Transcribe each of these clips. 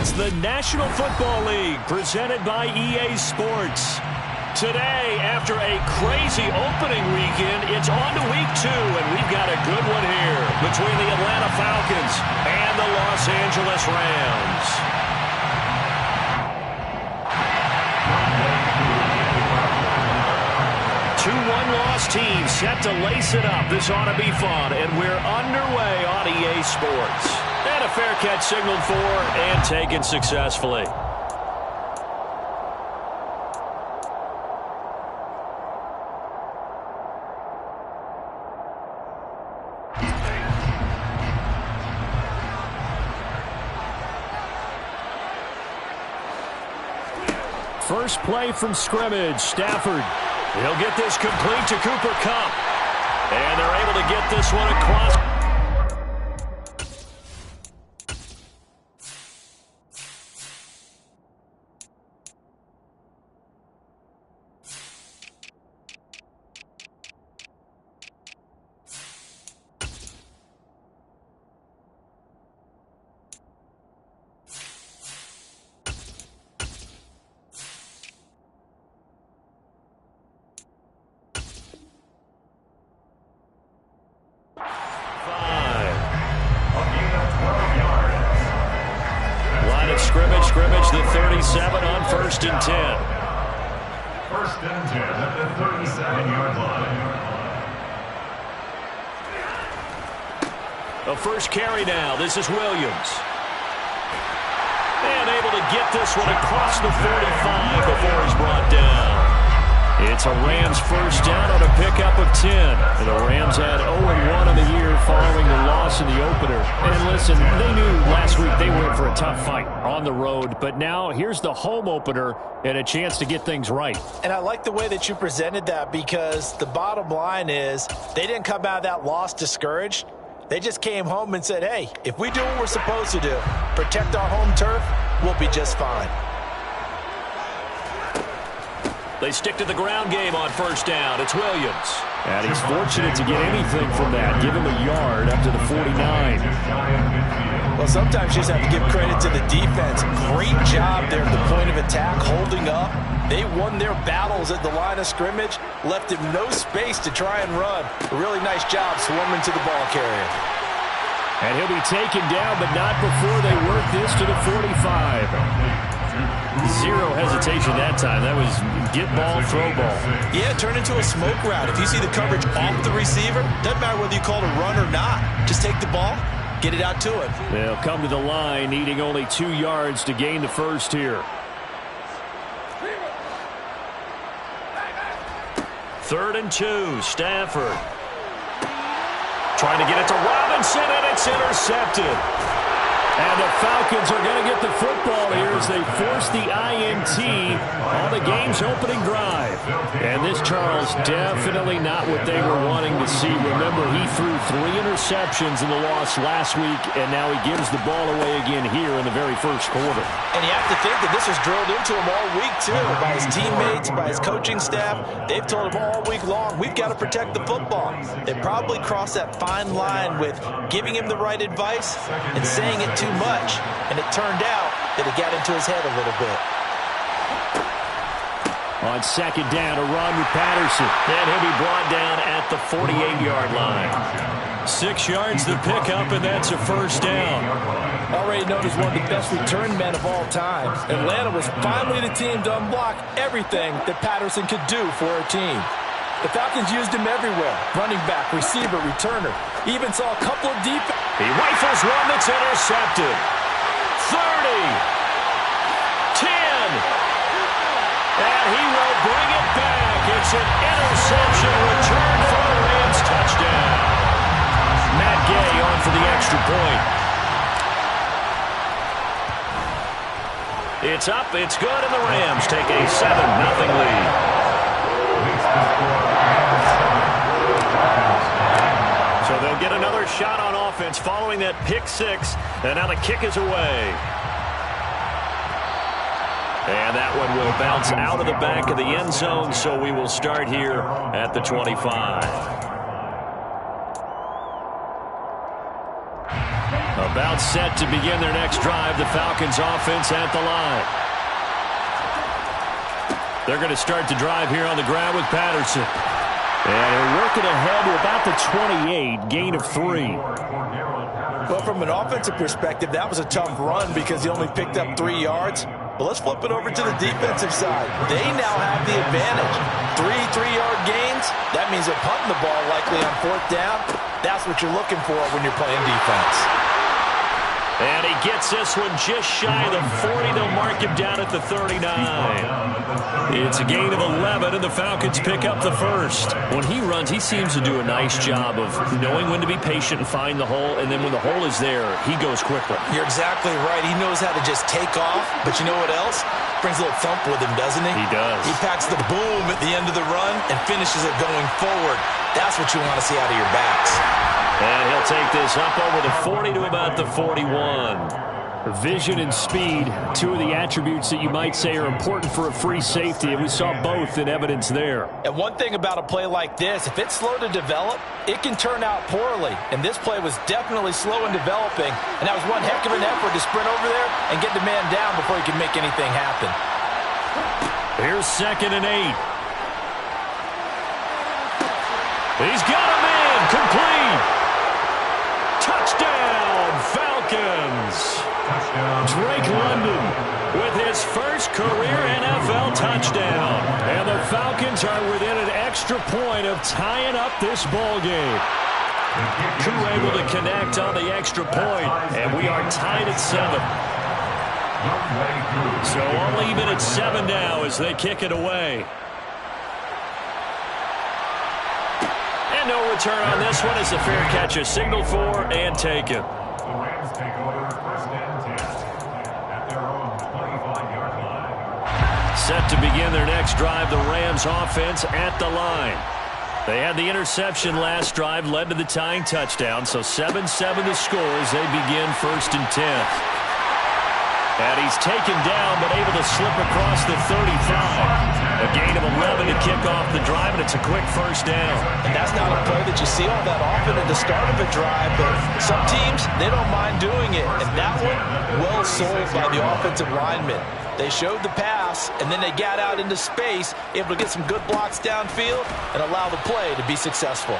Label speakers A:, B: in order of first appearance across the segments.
A: It's the National Football League presented by EA Sports. Today, after a crazy opening weekend, it's on to week 2, and we've got a good one here between the Atlanta Falcons and the Los Angeles Rams. Two one-loss teams set to lace it up. This ought to be fun, and we're underway on EA Sports. And a fair catch signaled for and taken successfully. First play from scrimmage, Stafford. He'll get this complete to Cooper Kupp. And they're able to get this one across. Scrimmage, the 37 on 1st and 10.
B: 1st and 10 at the 37-yard line.
A: A first carry now. This is Williams. And able to get this one across the 45 before he's brought down. It's a Rams first down on a pickup of 10. And the Rams had 0-1 on the year following the loss in the opener. And listen, they knew last week they were in for a tough fight on the road. But now here's the home opener and a chance to get things right.
C: And I like the way that you presented that, because the bottom line is they didn't come out of that loss discouraged. They just came home and said, hey, if we do what we're supposed to do, protect our home turf, we'll be just fine.
A: They stick to the ground game on first down. It's Williams. And he's fortunate to get anything from that. Give him a yard up to the 49.
C: Well, sometimes you just have to give credit to the defense. Great job there at the point of attack, holding up. They won their battles at the line of scrimmage, left him no space to try and run. A really nice job swarming to the ball carrier.
A: And he'll be taken down, but not before they work this to the 45. Zero hesitation that time. That was get ball, throw ball.
C: Yeah, turn into a smoke route. If you see the coverage off the receiver, doesn't matter whether you call it a run or not. Just take the ball, get it out to him.
A: They'll come to the line, needing only 2 yards to gain the first here. 3rd and 2, Stafford. Trying to get it to Robinson, and it's intercepted. And the Falcons are going to get the football here as they force the INT on the game's opening drive. And this, Charles, definitely not what they were wanting to see. Remember, he threw 3 interceptions in the loss last week, and now he gives the ball away again here in the very first quarter.
C: And you have to think that this was drilled into him all week, too, by his teammates, by his coaching staff. They've told him all week long, we've got to protect the football. They probably crossed that fine line with giving him the right advice and saying it too much, and it turned out that it got into his head a little bit.
A: On second down, a run with Patterson. And he'll be brought down at the 48-yard line. 6 yards the pickup, and that's a first down.
C: Already known as one of the best return men of all time, Atlanta was finally the team to unblock everything that Patterson could do for a team. The Falcons used him everywhere. Running back, receiver, returner. Even saw a couple of deep.
A: He rifles one that's intercepted. 30. 10. And he will bring it back. It's an interception return for a Rams touchdown. Matt Gay on for the extra point. It's up, it's good, and the Rams take a 7-0 lead. So they'll get another shot on offense following that pick 6, and now the kick is away. And that one will bounce out of the back of the end zone, so we will start here at the 25. A About set to begin their next drive, the Falcons offense at the line. They're going to start the drive here on the ground with Patterson. And they're working ahead to about the 28, gain of 3.
C: Well, from an offensive perspective, that was a tough run because he only picked up 3 yards. But let's flip it over to the defensive side. They now have the advantage. 3-3-yard gains. That means they're punting the ball likely on 4th down. That's what you're looking for when you're playing defense.
A: And he gets this one just shy of the 40. They'll mark him down at the 39. It's a gain of 11, and the Falcons pick up the first. When he runs, he seems to do a nice job of knowing when to be patient and find the hole, and then when the hole is there, he goes quickly.
C: You're exactly right. He knows how to just take off, but you know what else? Brings a little thump with him, doesn't he?
A: He does.
C: He packs the boom at the end of the run and finishes it going forward. That's what you want to see out of your backs.
A: And he'll take this up over the 40 to about the 41. Vision and speed, two of the attributes that you might say are important for a free safety, and we saw both in evidence there.
C: And one thing about a play like this, if it's slow to develop, it can turn out poorly. And this play was definitely slow in developing, and that was one heck of an effort to sprint over there and get the man down before he could make anything happen.
A: Here's 2nd and 8. He's got a man, complete. Touchdown, Falcons. Drake London with his first career NFL touchdown. And the Falcons are within an extra point of tying up this ball game. Koo able to connect on the extra point, and we are tied at 7. So all even at 7 now as they kick it away. And no return on this one as the fair catch is signaled for and taken.
B: The Rams take over 1st and 10 at their own 25-yard line.
A: Set to begin their next drive, the Rams offense at the line. They had the interception last drive, led to the tying touchdown, so 7-7 the score as they begin 1st and 10. And he's taken down, but able to slip across the 35. A gain of 11 to kick off the drive, and it's a quick 1st down.
C: And that's not a play that you see all that often at the start of a drive, but some teams, they don't mind doing it. And that one, well sold by the offensive lineman. They showed the pass, and then they got out into space, able to get some good blocks downfield and allow the play to be successful.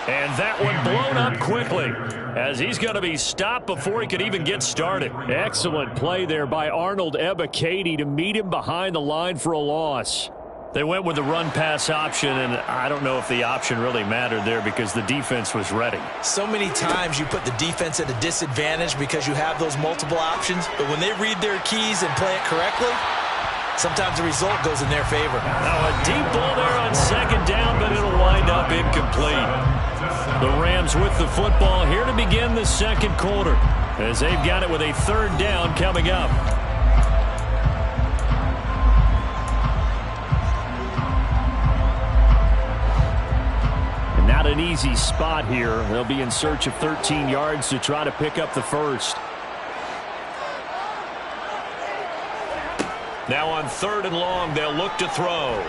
A: And that one blown up quickly as he's going to be stopped before he could even get started. Excellent play there by Arnold Ebiketie to meet him behind the line for a loss. They went with the run-pass option, and I don't know if the option really mattered there because the defense was ready.
C: So many times you put the defense at a disadvantage because you have those multiple options, but when they read their keys and play it correctly, sometimes the result goes in their favor.
A: Now a deep ball there on 2nd down, but it'll wind up incomplete. The Rams with the football here to begin the 2nd quarter as they've got it with a 3rd down coming up. And not an easy spot here. They'll be in search of 13 yards to try to pick up the first. Now on 3rd and long, they'll look to throw.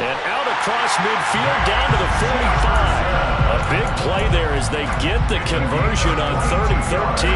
A: And out across midfield, down to the 45. A big play there as they get the conversion on 3rd and 13.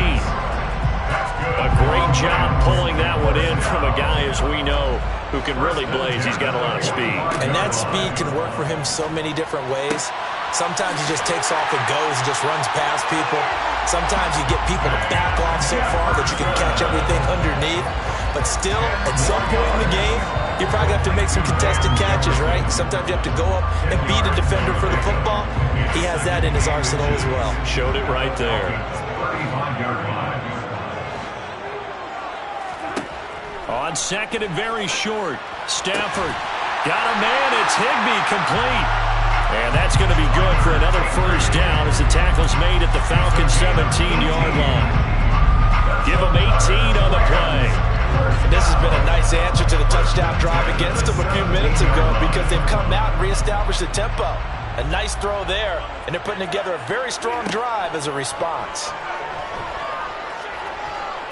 A: A great job pulling that one in from a guy, as we know, who can really blaze. He's got a lot of speed.
C: And that speed can work for him so many different ways. Sometimes he just takes off and goes and just runs past people. Sometimes you get people to back off so far that you can catch everything underneath. But still, at some point in the game, you probably have to make some contested catches, right? Sometimes you have to go up and beat a defender for the football. He has that in his arsenal as well.
A: Showed it right there.
B: 35-yard line.
A: On 2nd and very short, Stafford got a man. It's Higbee, complete. And that's going to be good for another 1st down as the tackle's made at the Falcons' 17-yard line. Give them 18 on the play.
C: This has been a nice answer to the touchdown drive against them a few minutes ago because they've come out and reestablished the tempo. A nice throw there, and they're putting together a very strong drive as a response.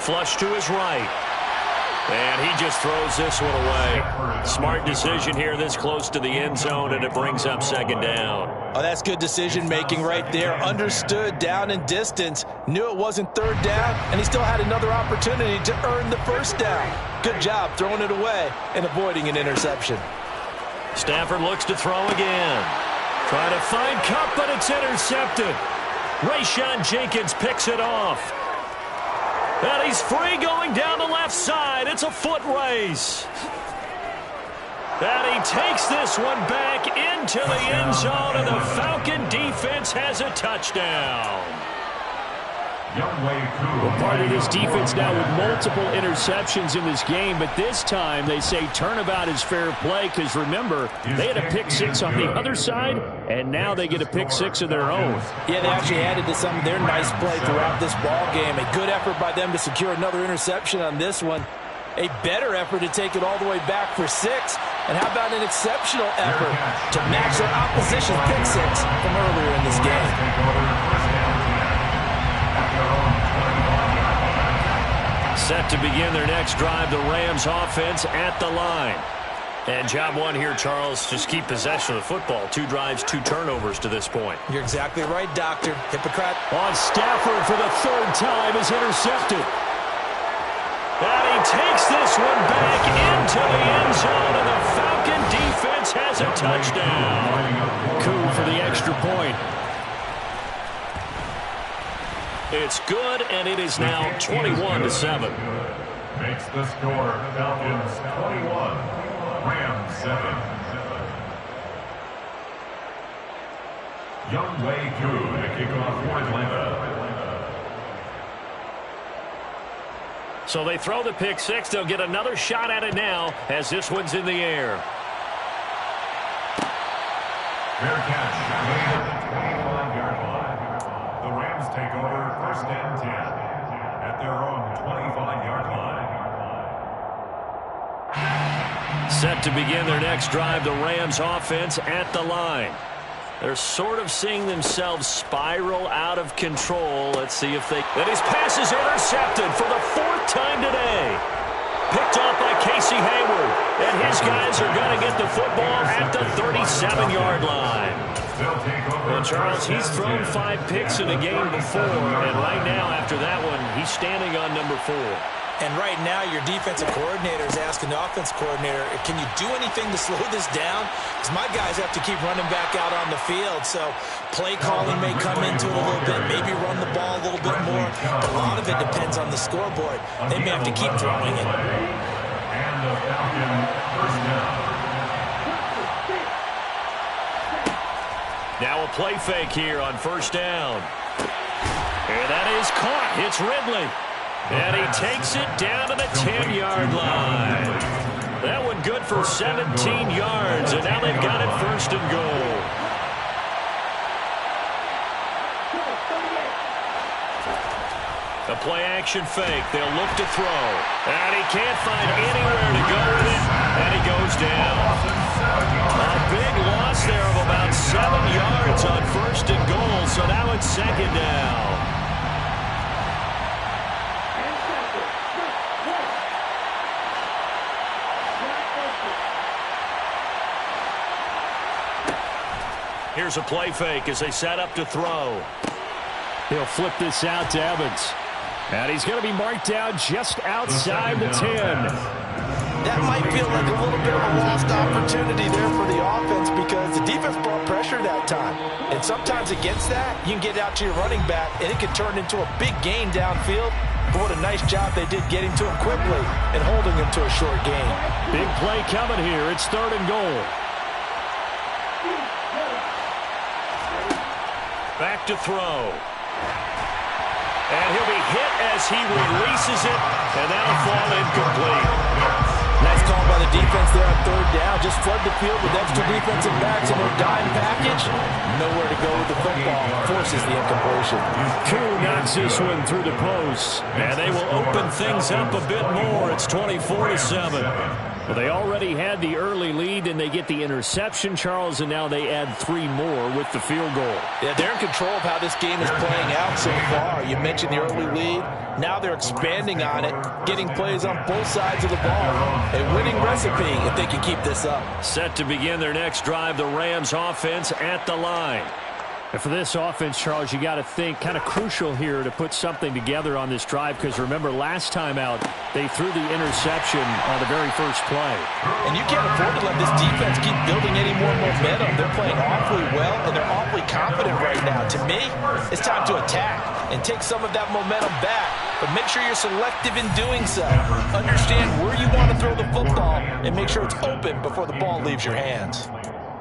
A: Flush to his right. And he just throws this one away. Smart decision here this close to the end zone, and it brings up second down.
C: Oh, that's good decision-making right there. Understood down and distance. Knew it wasn't third down, and he still had another opportunity to earn the first down. Good job throwing it away and avoiding an interception.
A: Stafford looks to throw again. Trying to find Kupp, but it's intercepted. Rayshawn Jenkins picks it off. And he's free going down the left side. It's a foot race. And he takes this one back into the end zone, and the Falcon defense has a touchdown.
D: Well, part of this defense now with multiple interceptions in this game, but this time they say turnabout is fair play because, remember, they had a pick six on the other side, and now they get a pick six of their own.
C: Yeah, they actually added to some of their nice play throughout this ball game. A good effort by them to secure another interception on this one. A better effort to take it all the way back for 6. And how about an exceptional effort to match their opposition's pick six from earlier in this game?
A: Set to begin their next drive, the Rams offense at the line. And job one here, Charles, just keep possession of the football. 2 drives, 2 turnovers to this point.
C: You're exactly right, Doctor. Hypocrite.
A: On Stafford for the 3rd time is intercepted. And he takes this one back into the end zone, and the Falcon defense has a touchdown.
D: Coup for the extra point.
A: It's good, and it is now 21-7.
B: Makes the score Falcons 21, Rams 7. Younghoe Koo to kick off for Atlanta.
A: So they throw the pick six. They'll get another shot at it now as this one's in the air.
B: Fair catch made at the 25-yard line. The Rams take over 1st and 10 at their own 25-yard line.
A: Set to begin their next drive, the Rams offense at the line. They're sort of seeing themselves spiral out of control. Let's see if they... And his pass is intercepted for the 4th time today. Picked off by Casey Hayward. And his guys are going to get the football at the 37-yard line. Well, Charles, he's thrown 5 picks in a game before. And right now, after that one, he's standing on number 4.
C: And right now, your defensive coordinator is asking the offense coordinator, can you do anything to slow this down? Because my guys have to keep running back out on the field. So play calling may come into it a little bit, maybe run the ball a little bit more. But a lot of it depends on the scoreboard. They may have to keep throwing it.
B: And the Falcon first down.
A: Now a play fake here on 1st down. And that is caught. It's Ridley. And he takes it down to the 10-yard line. That one good for 17 yards, and now they've got it 1st and goal. A play-action fake. They'll look to throw. And he can't find anywhere to go with it, and he goes down. A big loss there of about 7 yards on 1st and goal, so now it's 2nd down. Here's a play fake as they set up to throw.
D: He'll flip this out to Evans. And he's going to be marked down just outside the 10.
C: That might feel like a little bit of a lost opportunity there for the offense because the defense brought pressure that time. And sometimes against that, you can get out to your running back, and it can turn into a big gain downfield. But what a nice job they did getting to him quickly and holding him to a short gain.
D: Big play coming here. It's 3rd and goal.
A: Back to throw. And he'll be hit as he releases it, and that'll fall incomplete.
C: Nice call by the defense there on 3rd down. Just flood the field with extra defensive backs in their dime package. Nowhere to go with the football. Forces the incompletion.
D: Koo knocks this one through the post.
A: And they will open things up a bit more. It's 24-7.
D: Well, they already had the early lead, and they get the interception, Charles, and now they add 3 more with the field goal.
C: Yeah, they're in control of how this game is playing out so far. You mentioned the early lead. Now they're expanding on it, getting plays on both sides of the ball. A winning recipe if they can keep this up.
D: Set to begin their next drive, the Rams offense at the line. And for this offense, Charles, you got to think kind of crucial here to put something together on this drive, because remember, last time out, they threw the interception on the very first play.
C: And you can't afford to let this defense keep building any more momentum. They're playing awfully well, and they're awfully confident right now. To me, it's time to attack and take some of that momentum back. But make sure you're selective in doing so. Understand where you want to throw the football and make sure it's open before the ball leaves your hands.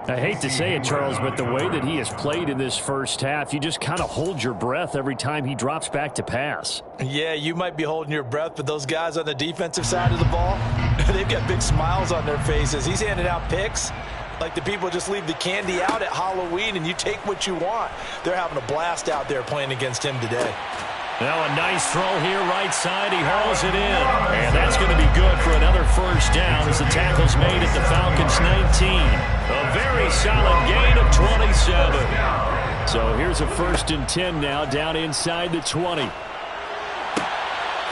D: I hate to say it, Charles, but the way that he has played in this first half, you just kind of hold your breath every time he drops back to pass.
C: Yeah, you might be holding your breath, but those guys on the defensive side of the ball, they've got big smiles on their faces. He's handing out picks like the people just leave the candy out at Halloween and you take what you want. They're having a blast out there playing against him today.
D: Now a nice throw here, right side. He hauls it in. And that's going to be good for another first down as the tackle's made at the Falcons' 19. A very solid gain of 27. So here's a 1st and 10 now, down inside the 20.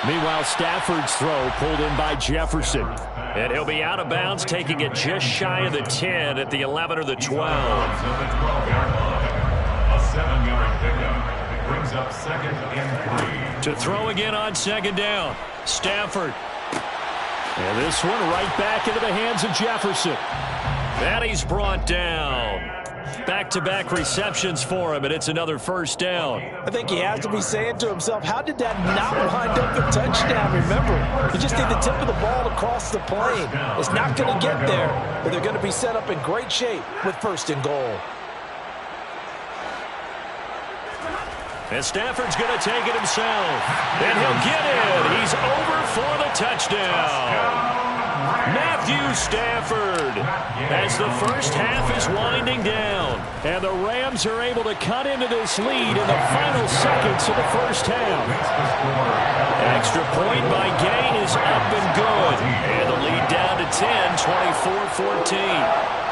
D: Meanwhile, Stafford's throw pulled in by Jefferson. And he'll be out of bounds, taking it just shy of the 10 at the 11 or the 12.
B: A 7-yard pickup. Brings up 2nd and 3.
D: To throw again on 2nd down. Stafford. And this one right back into the hands of Jefferson. And he's brought down. Back-to-back receptions for him, and it's another 1st down.
C: I think he has to be saying to himself, how did that not wind up a touchdown? Remember, you just need the tip of the ball to cross the plane. It's not going to get there, but they're going to be set up in great shape with 1st and goal.
D: And Stafford's going to take it himself. And he'll get it. He's over for the touchdown. Matthew Stafford, as the first half is winding down. And the Rams are able to cut into this lead in the final seconds of the first half. Extra point by Gay is up and good. And the lead down to 10, 24-14.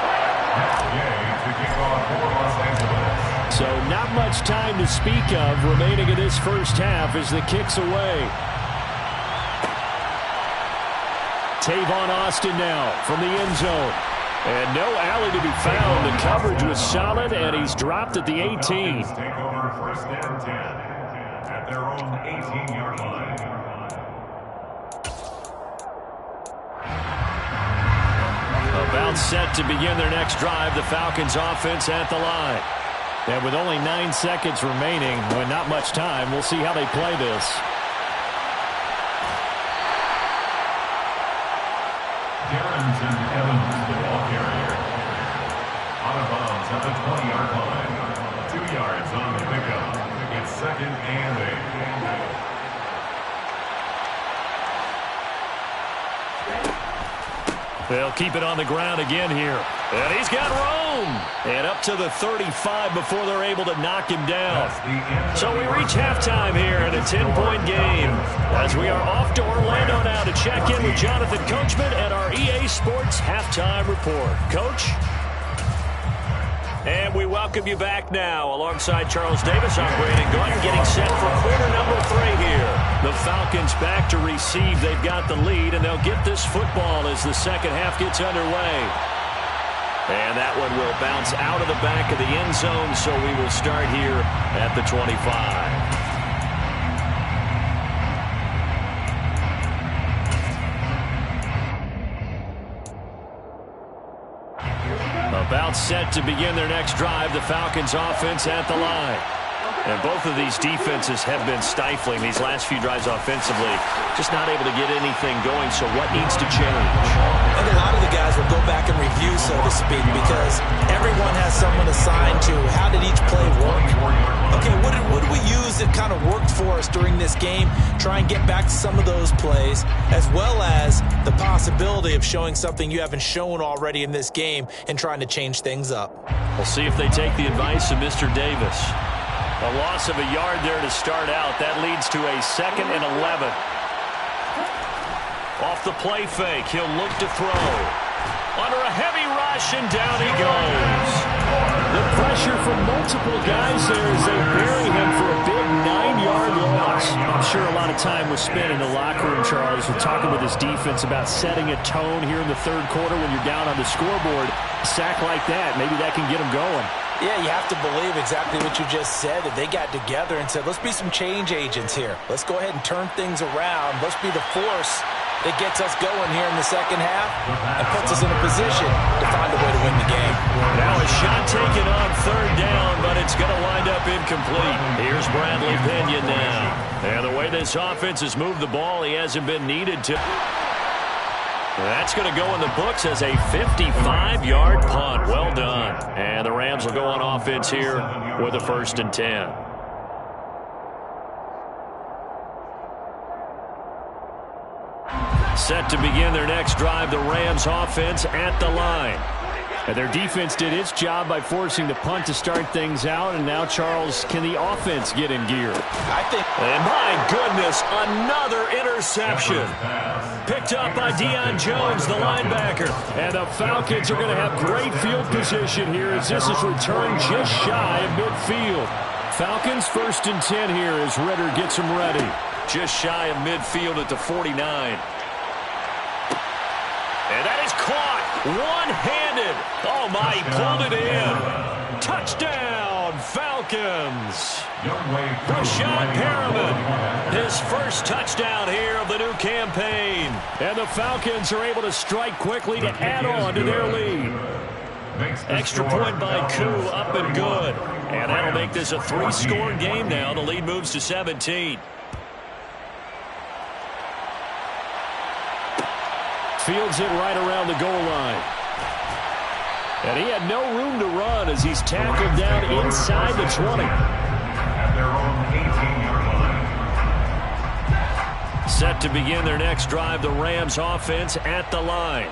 D: So not much time to speak of remaining in this first half as the kick's away. Tavon Austin now from the end zone. And no alley to be found. The coverage was solid, and he's dropped at the 18.
B: Take over 1st and 10 at their own 18-yard line.
D: About set to begin their next drive, the Falcons offense at the line. And with only 9 seconds remaining, with not much time, we'll see how they play this.
B: Darrington Evans, the ball carrier. Out of bounds at the 20-yard line. 2 yards on the pickup. It's 2nd and 8.
D: They'll keep it on the ground again here. And he's got room. And up to the 35 before they're able to knock him down. So we reach halftime here in a 10-point game. As we are off to Orlando now to check in with Jonathan Coachman and our EA Sports Halftime Report. Coach? And we welcome you back now. Alongside Charles Davis, I'm Brandon Gaudin, getting set for quarter number 3 here. The Falcons back to receive. They've got the lead, and they'll get this football as the second half gets underway. And that one will bounce out of the back of the end zone, so we will start here at the 25. About set to begin their next drive, the Falcons offense at the line. And both of these defenses have been stifling these last few drives offensively. Just not able to get anything going, so what needs to change?
C: I think a lot of the guys will go back and review, so to speak, because everyone has someone assigned to how did each play work. Okay, what did we use that kind of worked for us during this game? Try and get back to some of those plays, as well as the possibility of showing something you haven't shown already in this game and trying to change things up.
D: We'll see if they take the advice of Mr. Davis. A loss of a yard there to start out. That leads to a 2nd and 11.
A: Off the play fake, he'll look to throw. Under a heavy rush, and down he goes.
D: The pressure from multiple guys there as they bury him for a big 9-yard loss. I'm sure a lot of time was spent in the locker room, Charles, with talking with his defense about setting a tone here in the third quarter when you're down on the scoreboard. A sack like that, maybe that can get him going.
C: Yeah, you have to believe exactly what you just said, that they got together and said, let's be some change agents here. Let's go ahead and turn things around. Let's be the force that gets us going here in the second half and puts us in a position to find a way to win the game.
A: Now a shot taken on third down, but it's going to wind up incomplete. Here's Bradley Pinion now. And the way this offense has moved the ball, he hasn't been needed to. That's going to go in the books as a 55-yard punt. Well done. And the Rams will go on offense here with a 1st and 10. Set to begin their next drive, the Rams offense at the line. And their defense did its job by forcing the punt to start things out. And now, Charles, can the offense get in gear? And my goodness, another interception. Picked up by Deion Jones, the linebacker. And the Falcons are going to have great field position here as this is returned just shy of midfield. Falcons 1st and 10 here as Ridder gets them ready. Just shy of midfield at the 49. And that is caught one-handed. Oh, my, he pulled it in. Touchdown, Falcons. Breshad Perriman, his first touchdown here of the new campaign. And the Falcons are able to strike quickly to add on to their lead. Extra point by Koo, up and good. And that'll make this a 3-score game now. The lead moves to 17. Fields it right around the goal line. And he had no room to run as he's tackled down inside the 20.
B: At their own 18-yard line.
A: Set to begin their next drive, the Rams offense at the line.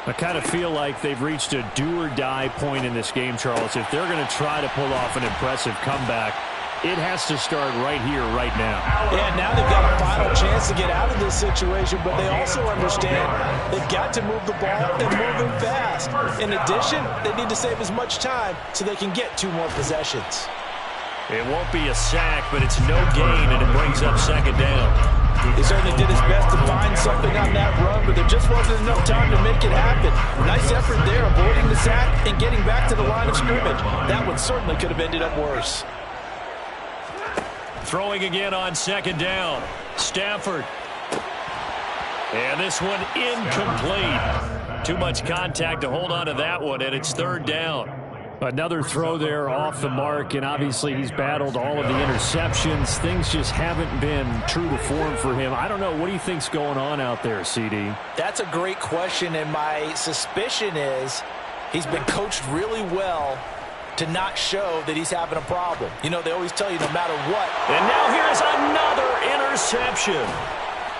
A: I kind of feel like they've reached a do-or-die point in this game, Charles. If they're going to try to pull off an impressive comeback, it has to start right here, right now.
C: Yeah, now they've got a final chance to get out of this situation, but they also understand they've got to move the ball and move it fast. In addition, they need to save as much time so they can get 2 more possessions.
A: It won't be a sack, but it's no gain, and it brings up 2nd down.
C: He certainly did his best to find something on that run, but there just wasn't enough time to make it happen. Nice effort there, avoiding the sack and getting back to the line of scrimmage. That one certainly could have ended up worse.
A: Throwing again on 2nd down. Stafford. And this one incomplete. Too much contact to hold on to that one, and it's 3rd down. Another throw there off the mark, and obviously he's battled all of the interceptions. Things just haven't been true to form for him. I don't know. What do you think's going on out there, CD?
C: That's a great question, and my suspicion is he's been coached really well to not show that he's having a problem. You know, they always tell you no matter what.
A: And now here's another interception.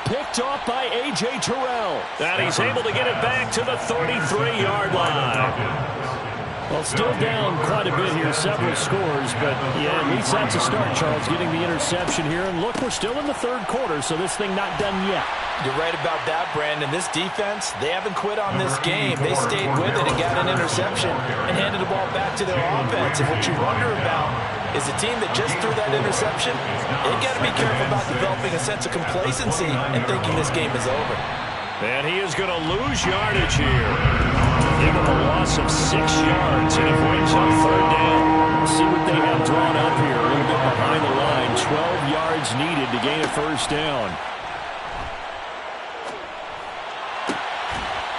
A: Picked off by A.J. Terrell. And he's able to get it back to the 33-yard line. Well, still down quite a bit here, several scores, but yeah, at least that's a start, Charles, getting the interception here. And look, we're still in the 3rd quarter, so this thing not done yet.
C: You're right about that, Brandon. This defense, they haven't quit on this game. They stayed with it and got an interception and handed the ball back to their offense. And what you wonder about is a team that just threw that interception, they've got to be careful about developing a sense of complacency and thinking this game is over.
A: And he is going to lose yardage here. Give him a loss of 6 yards, and it brings up 3rd down. We'll see what they have drawn up here. A little bit behind the line. 12 yards needed to gain a 1st down.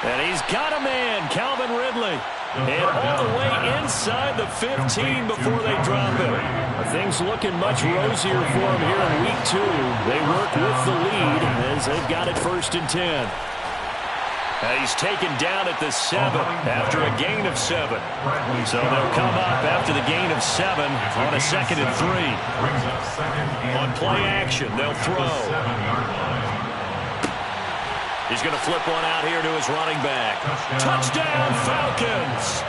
A: And he's got a man, Calvin Ridley. And all the way inside the 15 before they drop him. Things looking much rosier for him here in week 2. They work with the lead as they've got it 1st and 10. And he's taken down at the 7 after a gain of 7. So they'll come up after the gain of 7 on a 2nd and 3. On play action, they'll throw. He's going to flip one out here to his running back. Touchdown, Falcons!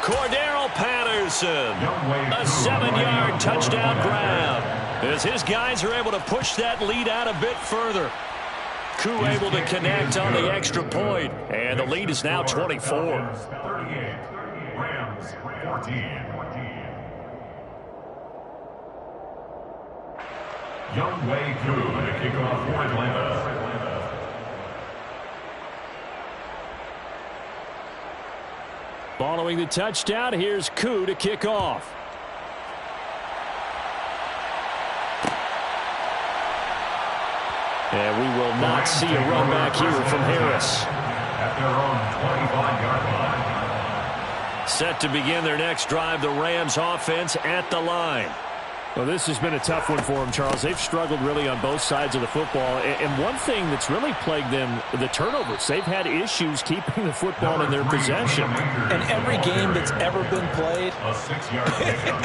A: Cordero Patterson, a 7-yard touchdown grab. As his guys are able to push that lead out a bit further. Koo able to connect on the extra point, and the lead is now 24.
B: 38, Rams 14. Younghoe Koo to kick off for Atlanta.
D: Following the touchdown, here's Koo to kick off. And we will not see a run back here from Harris.
B: At their own 25-yard line.
A: Set to begin their next drive, the Rams offense at the line.
D: Well, this has been a tough one for them, Charles. They've struggled really on both sides of the football. And one thing that's really plagued them, the turnovers. They've had issues keeping the football in their possession.
C: And every game that's ever been played,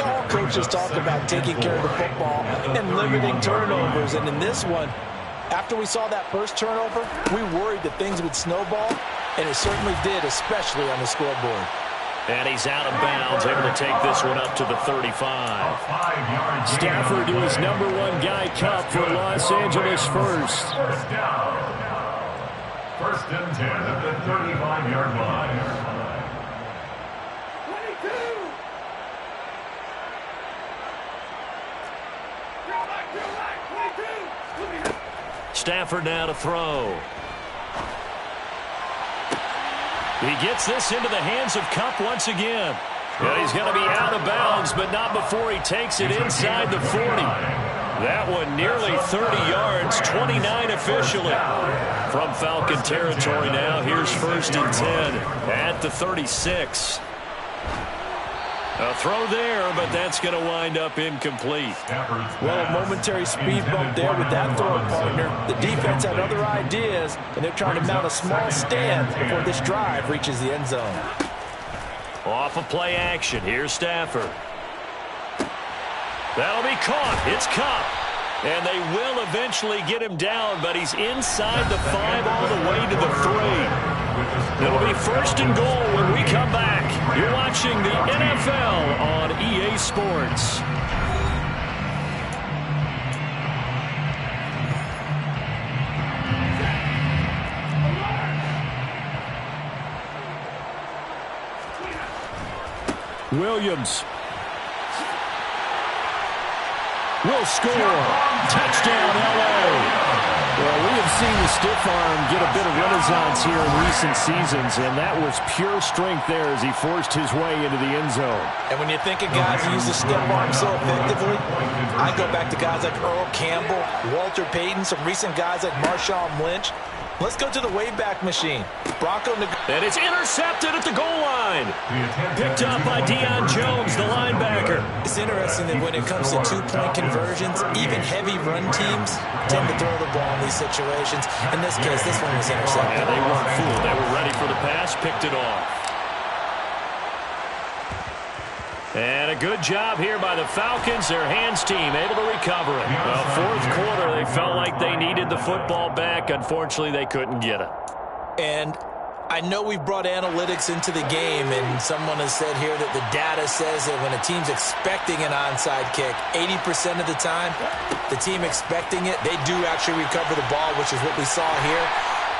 C: all coaches talk about taking care of the football and limiting turnovers. And in this one, after we saw that first turnover, we worried that things would snowball, and it certainly did, especially on the scoreboard.
A: And he's out of bounds, able to take this one up to the 35.
D: Stafford to his #1 guy, Kupp, for Los Angeles first.
B: First down. First and 10 at the 35-yard line.
A: Stafford now to throw. He gets this into the hands of Kupp once again. And he's going to be out of bounds, but not before he takes it inside the 40. That one nearly 30 yards, 29 officially. From Falcon territory now, here's first and 10 at the 36. A throw there, but that's going to wind up incomplete.
C: Well, a momentary speed bump there with that throw partner. The defense had other ideas, and they're trying to mount a small stand before this drive reaches the end zone.
A: Off of play action, here's Stafford. That'll be caught. It's Kupp. And they will eventually get him down, but he's inside the 5 all the way to the 3. It'll be first and goal when we come back. You're watching the NFL on EA Sports.
D: Williams will score. Touchdown, L.A. Well, we have seen the stiff arm get a bit of renaissance here in recent seasons, and that was pure strength there as he forced his way into the end zone.
C: And when you think of guys who use the stiff arm so effectively, I go back to guys like Earl Campbell, Walter Payton, some recent guys like Marshawn Lynch. Let's go to the Wayback Machine.
A: And it's intercepted at the goal line. Picked up by Deion Jones, the linebacker.
C: It's interesting that when it comes to two-point conversions, even heavy run teams tend to throw the ball in these situations. In this case, this one was intercepted.
A: And they weren't fooled. They were ready for the pass, picked it off. And a good job here by the Falcons, their hands team, able to recover it. Well, fourth quarter, they felt like they needed the football back. Unfortunately, they couldn't get it.
C: And I know we brought analytics into the game, and someone has said here that the data says that when a team's expecting an onside kick, 80% of the time, the team expecting it, they do actually recover the ball, which is what we saw here.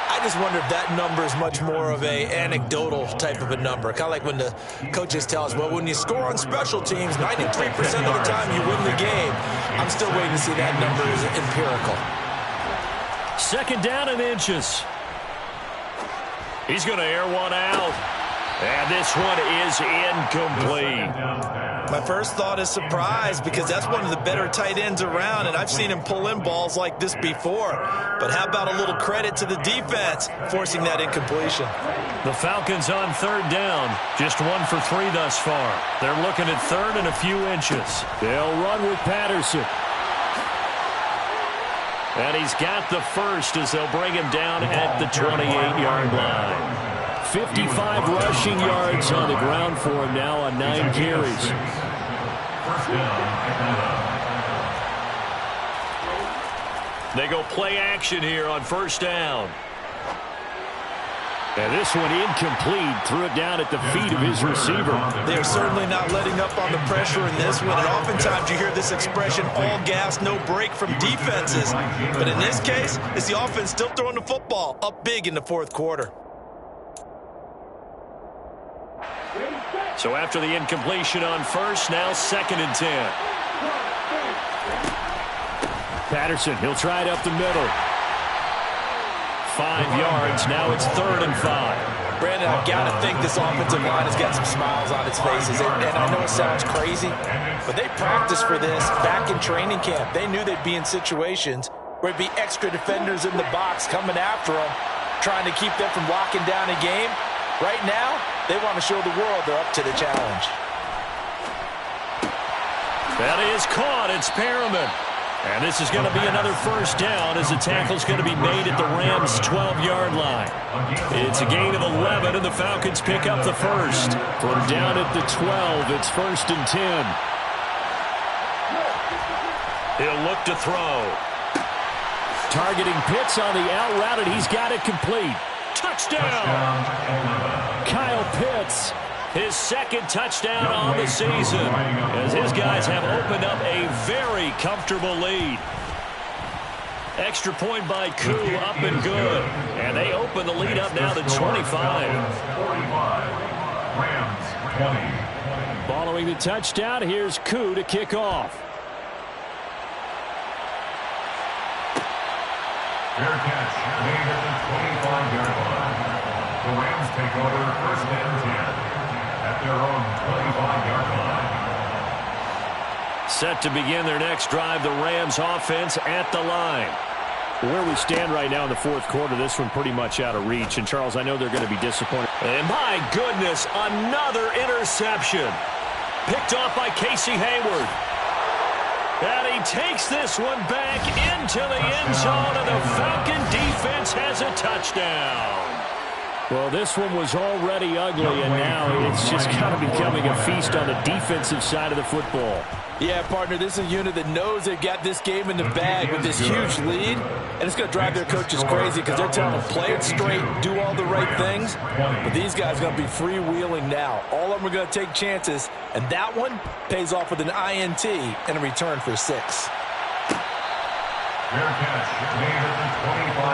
C: I just wonder if that number is much more of a anecdotal type of a number. Kind of like when the coaches tell us, well, when you score on special teams, 93% of the time you win the game. I'm still waiting to see that number is empirical.
A: Second down and inches. He's going to air one out. And this one is incomplete.
C: My first thought is surprise because that's one of the better tight ends around, and I've seen him pull in balls like this before. But how about a little credit to the defense forcing that incompletion?
A: The Falcons on third down. Just 1 for 3 thus far. They're looking at third and a few inches.
D: They'll run with Patterson.
A: And he's got the first as they'll bring him down at the 28-yard line. 55 rushing yards on the ground for him now on 9 carries.
B: First down,
A: They go play action here on first down.
D: And this one incomplete. Threw it down at the feet of his receiver.
C: They're certainly not letting up on the pressure in this one. And oftentimes you hear this expression, all gas, no break from defenses. But in this case, it's the offense still throwing the football up big in the fourth quarter.
A: So after the incompletion on first, now 2nd and 10.
D: Patterson, he'll try it up the middle. 5 yards. Now it's 3rd and 5.
C: Brandon, I've got to think this offensive line has got some smiles on its faces. And I know it sounds crazy, but they practiced for this back in training camp. They knew they'd be in situations where it'd be extra defenders in the box coming after them, trying to keep them from locking down a game. Right now, they want to show the world they're up to the challenge.
A: That is caught. It's Perriman. And this is going to be another first down as the tackle's going to be made at the Rams' 12-yard line. It's a gain of 11, and the Falcons pick up the first. From down at the 12, it's 1st and 10. He'll look to throw.
D: Targeting Pitts on the out route, and he's got it complete.
A: Touchdown!
D: Kyle Pitts.
A: His 2nd touchdown on the season as his guys have opened up a very comfortable lead. Extra point by Koo, up and good. And they open the lead up now to 25.
D: Following the touchdown, here's Koo to kick off.
B: Fair catch made at the 25-yard line. The Rams take over 1st and 10 at their own 25-yard line.
A: Set to begin their next drive, the Rams offense at the line.
D: Where we stand right now in the fourth quarter, this one pretty much out of reach. And, Charles, I know they're going to be disappointed.
A: And my goodness, another interception. Picked off by Casey Hayward. And he takes this one back into the end zone, and the Falcon defense has a touchdown.
D: Well, this one was already ugly, and now it's just kind of becoming a feast on the defensive side of the football.
C: Yeah, partner, this is a unit that knows they've got this game in the bag with this huge lead, and it's going to drive their coaches crazy because they're telling them play it straight, do all the right things, but these guys are going to be freewheeling now. All of them are going to take chances, and that one pays off with an INT and a return for 6.
B: Fair catch made at the 25.